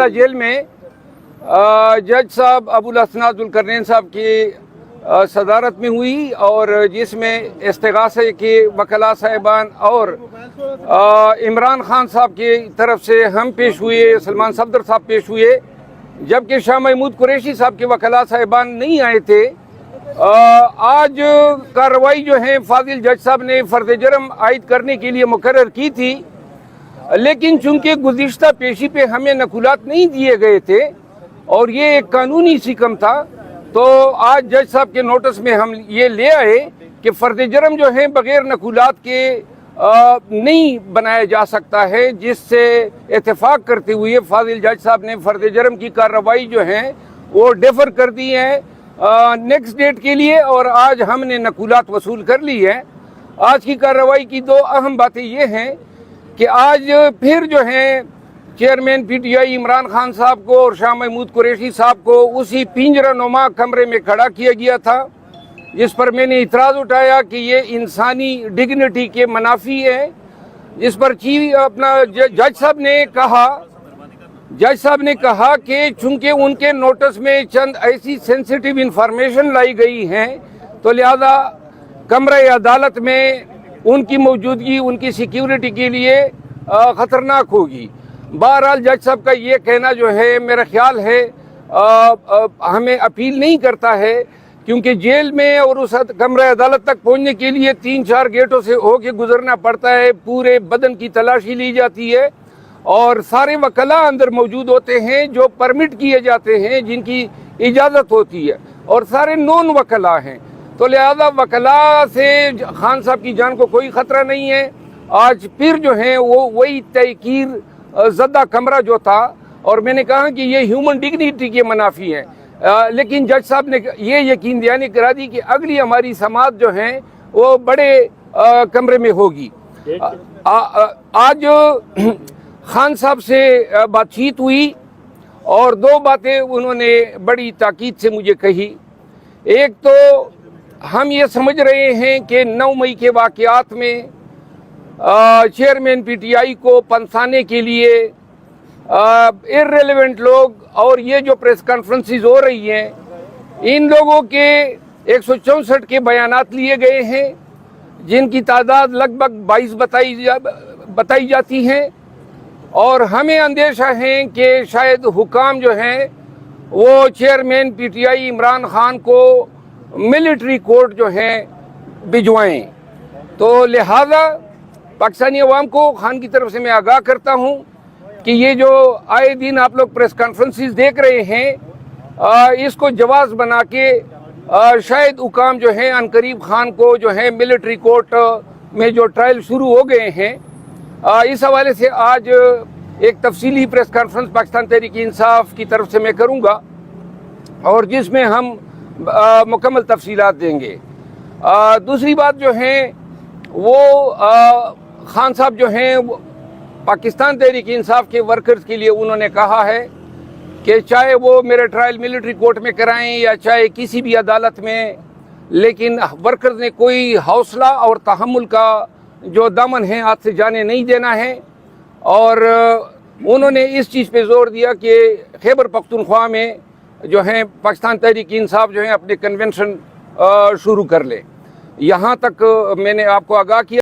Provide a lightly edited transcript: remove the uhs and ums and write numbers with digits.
Jail में जज साहब अबुल हसन जुल्करनैन साहब की सदारत में हुई और जिसमें इस्तिगासे के वकला साहिबान और इमरान खान साहब की तरफ से हम पेश हुए, सलमान सफदर साहब पेश हुए, जबकि शाह महमूद कुरैशी साहब के वकला साहिबान नहीं आए थे। आज कार्रवाई जो है फाजिल जज साहब ने फर्द जुर्म आयद करने के लिए मुकर्रर की थी, लेकिन चूंकि गुज़िश्ता पेशी पे हमें नकुलात नहीं दिए गए थे और ये एक कानूनी सिकम था, तो आज जज साहब के नोटिस में हम ये ले आए कि फर्द जुर्म जो है बग़ैर नकुलात के नहीं बनाया जा सकता है, जिससे इत्तेफाक करते हुए फाजिल जज साहब ने फर्द जुर्म की कार्रवाई जो है वो डेफर कर दी है नेक्स्ट डेट के लिए, और आज हमने नकुलात वसूल कर ली है। आज की कार्रवाई की दो अहम बातें ये हैं कि आज फिर जो है चेयरमैन पीटीआई इमरान खान साहब को और शाह महमूद कुरैशी साहब को उसी पिंजरा-नुमा कमरे में खड़ा किया गया था, जिस पर मैंने इतराज़ उठाया कि ये इंसानी डिग्निटी के मुनाफी है। जिस पर जज साहब ने कहा कि चूंकि उनके नोटिस में चंद ऐसी सेंसिटिव इंफॉर्मेशन लाई गई हैं, तो लिहाजा कमरे अदालत में उनकी मौजूदगी उनकी सिक्योरिटी के लिए ख़तरनाक होगी। बहरहाल जज साहब का ये कहना जो है मेरा ख्याल है हमें अपील नहीं करता है, क्योंकि जेल में और उस कमरे अदालत तक पहुंचने के लिए 3-4 गेटों से होके गुजरना पड़ता है, पूरे बदन की तलाशी ली जाती है और सारे वकला अंदर मौजूद होते हैं जो परमिट किए जाते हैं, जिनकी इजाज़त होती है, और सारे नॉन वकला हैं। तो लिहाजा वकला से खान साहब की जान को कोई ख़तरा नहीं है। आज फिर जो है वो वही तहकीर ज़दा कमरा जो था, और मैंने कहा कि ये ह्यूमन डिग्निटी के मुनाफी है, लेकिन जज साहब ने ये यकीन दहानी करा दी कि अगली हमारी समाअत जो है वो बड़े कमरे में होगी। आज खान साहब से बातचीत हुई और दो बातें उन्होंने बड़ी ताकीद से मुझे कही। एक तो हम ये समझ रहे हैं कि 9 मई के वाक़यात में चेयरमैन पीटीआई को पंसाने के लिए इर्रेलेवेंट लोग और ये जो प्रेस कॉन्फ्रेंसेस हो रही हैं, इन लोगों के 164 के बयानात लिए गए हैं, जिनकी तादाद लगभग 22 बताई जाती हैं, और हमें अंदेशा है कि शायद हुकाम जो हैं वो चेयरमैन पीटीआई इमरान खान को मिलिट्री कोर्ट जो है भिजवाएं। तो लिहाजा पाकिस्तानी अवाम को खान की तरफ से मैं आगाह करता हूं कि ये जो आए दिन आप लोग प्रेस कॉन्फ्रेंसेस देख रहे हैं, इसको जवाज़ बना के शायद हुकाम जो है अनकरीब खान को जो है मिलिट्री कोर्ट में जो ट्रायल शुरू हो गए हैं, इस हवाले से आज एक तफसीली प्रेस कॉन्फ्रेंस पाकिस्तान तहरीक इंसाफ की तरफ से मैं करूँगा, और जिसमें हम मुकम्मल तफसीलात देंगे। दूसरी बात जो है वो खान साहब जो हैं पाकिस्तान तहरीक इंसाफ के वर्कर्स के लिए उन्होंने कहा है कि चाहे वो मेरे ट्रायल मिलिट्री कोर्ट में कराएं या चाहे किसी भी अदालत में, लेकिन वर्कर्स ने कोई हौसला और तहम्मुल का जो दामन है हाथ से जाने नहीं देना है। और उन्होंने इस चीज़ पे जोर दिया कि खैबर पख्तूनख्वा में जो है पाकिस्तान तहरीक इंसाफ जो है अपने कन्वेंशन शुरू कर ले। यहाँ तक मैंने आपको आगाह किया।